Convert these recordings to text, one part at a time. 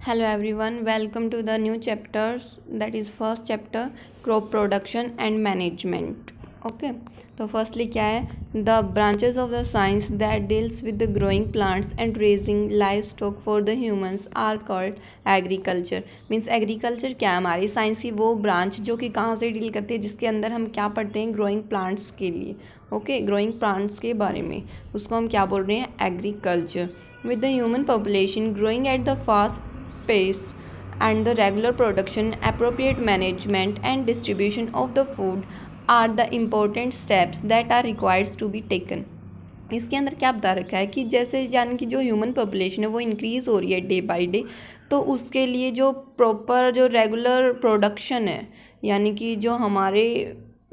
Hello everyone, welcome to the new chapters, that is first chapter crop production and management. Okay, तो firstly क्या है, the branches of the science that deals with the growing plants and raising livestock for the humans are called agriculture. Means agriculture क्या है, हमारी science की वो branch जो कि कहाँ से डील करती है, जिसके अंदर हम क्या पढ़ते हैं, ग्रोइंग प्लांट्स के लिए. ओके, ग्रोइंग प्लांट्स के बारे में उसको हम क्या बोल रहे हैं, agriculture. with the human population growing at the fast pace and the regular production, appropriate management and distribution of the food are the important steps that are required to be taken. इसके अंदर क्या बता रखा है कि जैसे यानी कि जो ह्यूमन पॉपुलेशन है वो इंक्रीज़ हो रही है डे बाय डे, तो उसके लिए जो प्रॉपर जो रेगुलर प्रोडक्शन है, यानी कि जो हमारे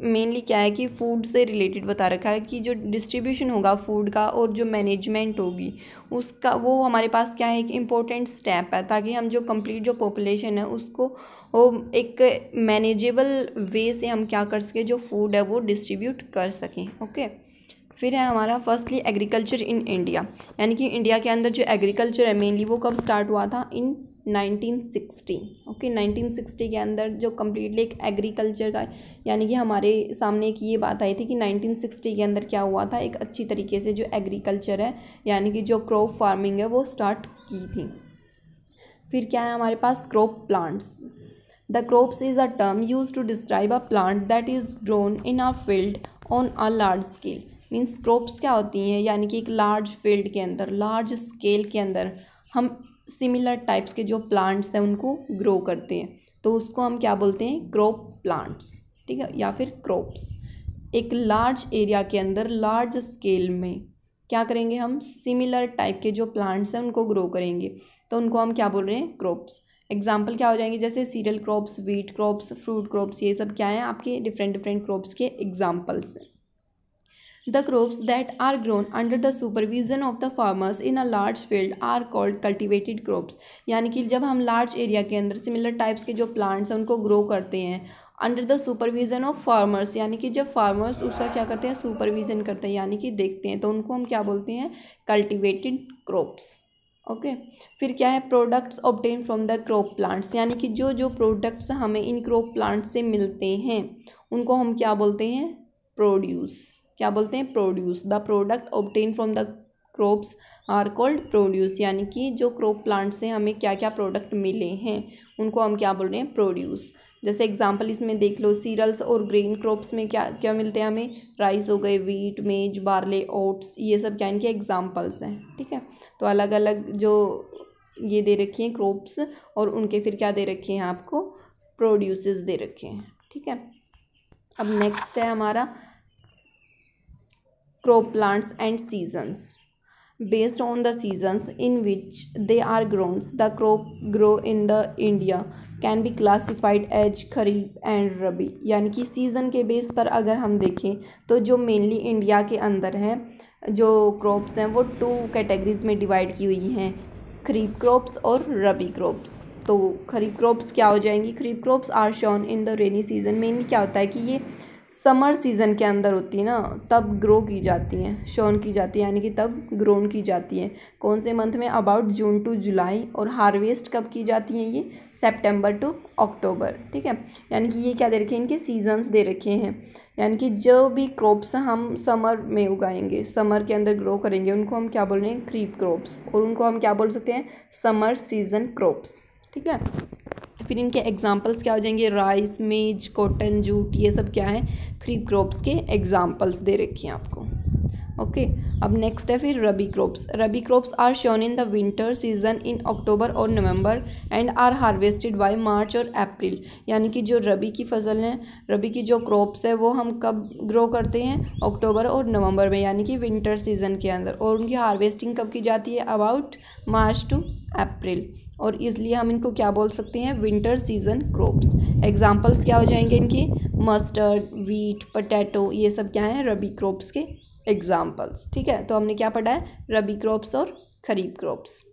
मेनली क्या है कि फूड से रिलेटेड बता रखा है कि जो डिस्ट्रीब्यूशन होगा फूड का और जो मैनेजमेंट होगी उसका, वो हमारे पास क्या है, एक इम्पोर्टेंट स्टेप है, ताकि हम जो कंप्लीट जो पॉपुलेशन है उसको वो एक मैनेजेबल वे से हम क्या कर सकें, जो फूड है वो डिस्ट्रीब्यूट कर सकें. ओके, फिर है हमारा फर्स्टली एग्रीकल्चर इन इंडिया. यानी कि इंडिया के अंदर जो एग्रीकल्चर है मेनली वो कब स्टार्ट हुआ था, इन 1960. ओके, 1960 के अंदर जो कम्प्लीटली एक एग्रीकल्चर का, यानी कि हमारे सामने एक ये बात आई थी कि 1960 के अंदर क्या हुआ था, एक अच्छी तरीके से जो एग्रीकल्चर है यानी कि जो क्रॉप फार्मिंग है वो स्टार्ट की थी. फिर क्या है हमारे पास, crop plants. The crops is a term use to describe a plant that is grown in a field on a large scale. Means crops क्या होती हैं, यानी कि एक लार्ज फील्ड के अंदर, लार्ज स्केल के अंदर हम सिमिलर टाइप्स के जो प्लांट्स हैं उनको ग्रो करते हैं, तो उसको हम क्या बोलते हैं, क्रॉप प्लांट्स. ठीक है, या फिर क्रॉप्स. एक लार्ज एरिया के अंदर लार्ज स्केल में क्या करेंगे, हम सिमिलर टाइप के जो प्लांट्स हैं उनको ग्रो करेंगे, तो उनको हम क्या बोल रहे हैं, क्रॉप्स. एग्जाम्पल क्या हो जाएंगे, जैसे cereal crops, wheat crops, fruit crops, ये सब क्या हैं आपके डिफरेंट डिफरेंट क्रॉप्स के एग्जाम्पल्स हैं. The crops that are grown under the supervision of the farmers in a large field are called cultivated crops. यानी कि जब हम लार्ज एरिया के अंदर सिमिलर टाइप्स के जो प्लांट्स हैं उनको ग्रो करते हैं under the supervision of farmers, यानी कि जब फार्मर्स उसका क्या करते हैं, सुपरविजन करते हैं यानी कि देखते हैं, तो उनको हम क्या बोलते हैं, कल्टिवेटेड क्रॉप्स. ओके, फिर क्या है, products obtain from the crop plants. यानी कि जो जो प्रोडक्ट्स हमें इन क्रॉप प्लांट्स से मिलते हैं उनको हम क्या बोलते हैं, प्रोड्यूस. क्या बोलते हैं, produce. The product obtain from the crops are called produce. यानी कि जो क्रॉप प्लांट से हमें क्या क्या प्रोडक्ट मिले हैं उनको हम क्या बोल रहे हैं, प्रोड्यूस. जैसे एग्जांपल इसमें देख लो, सीरियल्स और ग्रेन क्रॉप्स में क्या क्या मिलते हैं हमें, राइस हो गए, व्हीट, मेज, बार्ले, ओट्स, ये सब क्या इनके एग्जांपल्स हैं. ठीक है, तो अलग अलग जो ये दे रखी हैं क्रॉप्स और उनके फिर क्या दे रखे हैं आपको, प्रोड्यूसेस दे रखे हैं. ठीक है, अब नेक्स्ट है हमारा crop plants and seasons. Based on the seasons in which they are grown, the crop grow in the India can be classified as kharif and रबी. यानी कि सीज़न के बेस पर अगर हम देखें तो जो मेनली इंडिया के अंदर है जो क्रॉप्स हैं वो 2 कैटेगरीज में डिवाइड की हुई हैं, खरीफ क्रॉप्स और रबी क्रॉप्स. तो खरीफ क्रॉप्स क्या हो जाएंगी, kharif crops are shown in the rainy season. Mainly क्या होता है कि ये समर सीज़न के अंदर होती है ना, तब ग्रो की जाती हैं, शोन की जाती है, यानी कि तब ग्रोन की जाती हैं. कौन से मंथ में, अबाउट जून टू जुलाई. और हार्वेस्ट कब की जाती हैं, ये सितंबर टू अक्टूबर. ठीक है, यानी कि ये क्या दे रखे हैं, इनके सीजन्स दे रखे हैं. यानी कि जो भी क्रॉप्स हम समर में उगाएंगे, समर के अंदर ग्रो करेंगे, उनको हम क्या बोल रहे हैं, खरीफ क्रॉप्स. और उनको हम क्या बोल सकते हैं, समर सीजन क्रॉप्स. ठीक है, फिर इनके एग्जांपल्स क्या हो जाएंगे, राइस, मेज, कॉटन, जूट, ये सब क्या है, खरीफ क्रॉप्स के एग्जांपल्स दे रखी हैं आपको. ओके, अब नेक्स्ट है फिर rabi crops. Rabi crops are shown in the winter season in October or November and are harvested by March or April. यानी कि जो रबी की फसल है, रबी की जो क्रॉप्स है वो हम कब ग्रो करते हैं, अक्टूबर और नवंबर में, यानी कि विंटर सीजन के अंदर. और उनकी हार्वेस्टिंग कब की जाती है, अबाउट मार्च टू अप्रैल. और इसलिए हम इनको क्या बोल सकते हैं, विंटर सीजन क्रॉप्स. एग्जांपल्स क्या हो जाएंगे इनके, मस्टर्ड, व्हीट, पोटैटो, ये सब क्या हैं, रबी क्रॉप्स के एग्जांपल्स. ठीक है, तो हमने क्या पढ़ा है, रबी क्रॉप्स और खरीफ क्रॉप्स.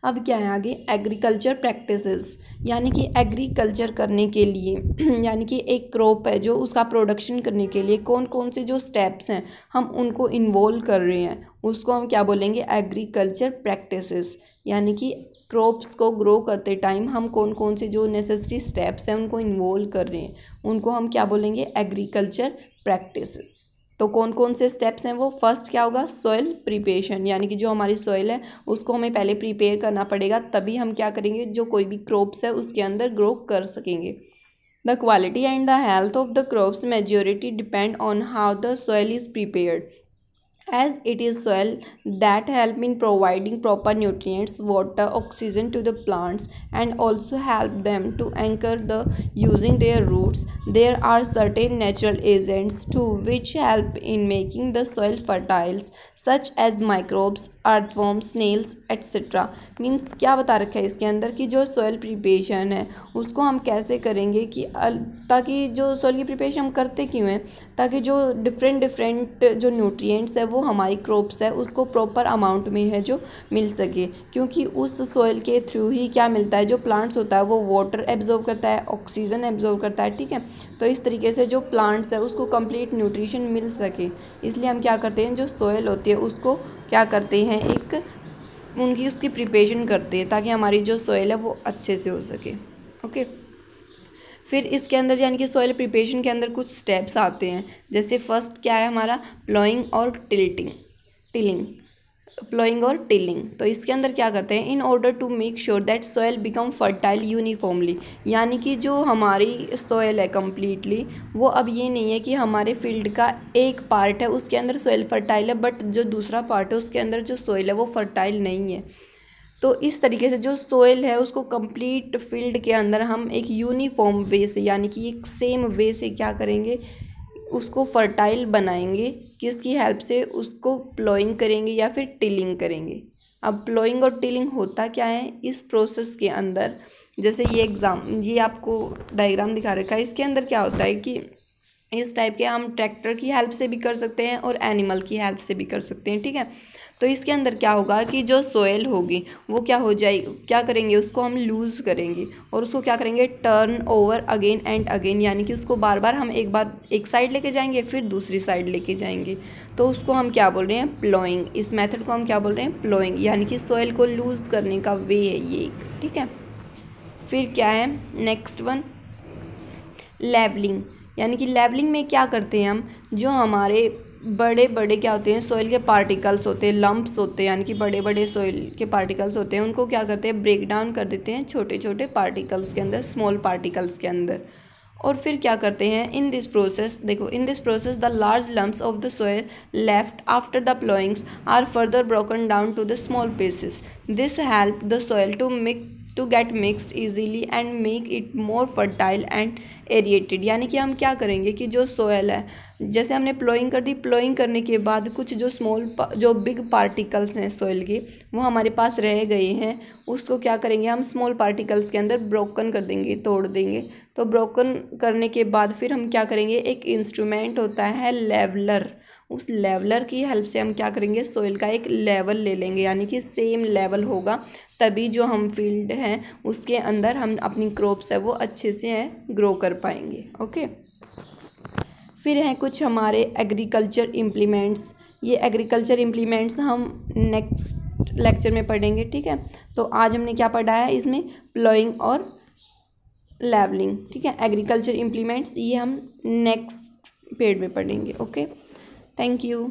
अब क्या है आगे, एग्रीकल्चर प्रैक्टिसेस. यानी कि एग्रीकल्चर करने के लिए यानी कि एक क्रॉप है जो उसका प्रोडक्शन करने के लिए कौन कौन से जो स्टेप्स हैं हम उनको इन्वॉल्व कर रहे हैं, उसको हम क्या बोलेंगे, एग्रीकल्चर प्रैक्टिसेस. यानी कि क्रॉप्स को ग्रो करते टाइम हम कौन कौन से जो नेसेसरी स्टेप्स हैं उनको इन्वॉल्व कर रहे हैं, उनको हम क्या बोलेंगे, एग्रीकल्चर प्रैक्टिसेस। तो कौन कौन से स्टेप्स हैं वो, फर्स्ट क्या होगा, सॉइल प्रिपरेशन, यानी कि जो हमारी सॉइल है उसको हमें पहले प्रिपेयर करना पड़ेगा, तभी हम क्या करेंगे, जो कोई भी क्रॉप्स है उसके अंदर ग्रो कर सकेंगे। The quality and the health of the crops majority depend on how the soil is prepared, as it is soil that help in providing proper nutrients, water, oxygen to the plants and also help them to anchor the using their roots. There are certain natural agents too which help in making the soil fertile such as microbes, earthworms, snails etc. Means क्या बता रखा है इसके अंदर कि जो soil preparation है उसको हम कैसे करेंगे कि ताकि जो सॉइल की प्रिपरेशन हम करते क्यों हैं, ताकि जो डिफरेंट जो न्यूट्रिएंट्स है वो हमारी क्रॉप्स है उसको प्रॉपर अमाउंट में है जो मिल सके, क्योंकि उस सॉइल के थ्रू ही क्या मिलता है, जो प्लांट्स होता है वो वाटर एब्जॉर्ब करता है, ऑक्सीजन एब्जॉर्ब करता है, ठीक है। तो इस तरीके से जो प्लांट्स है उसको कंप्लीट न्यूट्रिशन मिल सके, इसलिए हम क्या करते हैं, जो सॉइल होती है उसको क्या करते हैं, एक उसकी प्रिपरेशन करते हैं ताकि हमारी जो सॉइल है वो अच्छे से हो सके। ओके, फिर इसके अंदर यानी कि सॉइल प्रिपरेशन के अंदर कुछ स्टेप्स आते हैं, जैसे फर्स्ट क्या है हमारा, प्लॉइंग और प्लॉइंग और टिलिंग। तो इसके अंदर क्या करते हैं, in order to make sure that soil become fertile uniformly, यानी कि जो हमारी सॉइल है कम्प्लीटली वो अब ये नहीं है कि हमारे फील्ड का एक पार्ट है उसके अंदर सॉइल फर्टाइल है बट जो दूसरा पार्ट है उसके अंदर जो सॉइल है वो फर्टाइल नहीं है। तो इस तरीके से जो सॉइल है उसको कंप्लीट फील्ड के अंदर हम एक यूनिफॉर्म वे से यानी कि एक सेम वे से क्या करेंगे, उसको फर्टाइल बनाएंगे, किसकी हेल्प से, उसको प्लॉइंग करेंगे या फिर टिलिंग करेंगे। अब प्लॉइंग और टिलिंग होता क्या है इस प्रोसेस के अंदर, जैसे ये आपको डायग्राम दिखा रखा है, इसके अंदर क्या होता है कि इस टाइप के हम ट्रैक्टर की हेल्प से भी कर सकते हैं और एनिमल की हेल्प से भी कर सकते हैं, ठीक है। तो इसके अंदर क्या होगा कि जो सॉइल होगी वो क्या हो जाएगी, क्या करेंगे, उसको हम लूज़ करेंगे और उसको क्या करेंगे, turn over again and again, यानी कि उसको बार बार हम एक साइड लेके जाएंगे फिर दूसरी साइड लेके जाएंगे। तो उसको हम क्या बोल रहे हैं, प्लॉइंग। इस मेथड को हम क्या बोल रहे हैं, प्लॉइंग, यानी कि सॉइल को लूज़ करने का वे है ये, ठीक है। फिर क्या है नेक्स्ट वन, लेवलिंग, यानी कि लेवलिंग में क्या करते हैं हम, जो हमारे बड़े बड़े क्या होते हैं, सॉइल के पार्टिकल्स होते हैं, लंप्स होते हैं, यानी कि बड़े बड़े सॉइल के पार्टिकल्स होते हैं, उनको क्या करते हैं, ब्रेक डाउन कर देते हैं छोटे छोटे पार्टिकल्स के अंदर, स्मॉल पार्टिकल्स के अंदर। और फिर क्या करते हैं, इन दिस प्रोसेस, देखो in this process the large lumps of the soil left after the ploughings are further broken down to the small pieces. This help the soil to get mixed easily and make it more fertile and aerated. यानी कि हम क्या करेंगे कि जो soil है, जैसे हमने प्लॉइंग कर दी, प्लॉइंग करने के बाद कुछ जो बिग पार्टिकल्स हैं सॉइल के वो हमारे पास रह गए हैं, उसको क्या करेंगे हम स्मॉल पार्टिकल्स के अंदर ब्रोकन कर देंगे, तोड़ देंगे। तो ब्रोकन करने के बाद फिर हम क्या करेंगे, एक इंस्ट्रूमेंट होता है लेवलर, उस लेवलर की हेल्प से हम क्या करेंगे, सॉइल का एक लेवल ले लेंगे, यानी कि सेम लेवल होगा, तभी जो हम फील्ड हैं उसके अंदर हम अपनी क्रॉप्स है वो अच्छे से हैं ग्रो कर पाएंगे। ओके, फिर हैं कुछ हमारे एग्रीकल्चर इम्प्लीमेंट्स। ये एग्रीकल्चर इम्प्लीमेंट्स हम नेक्स्ट लेक्चर में पढ़ेंगे, ठीक है। तो आज हमने क्या पढ़ा है इसमें, प्लॉइंग और लेवलिंग, ठीक है। एग्रीकल्चर इम्प्लीमेंट्स ये हम नेक्स्ट पीरियड में पढ़ेंगे। Okay, thank you.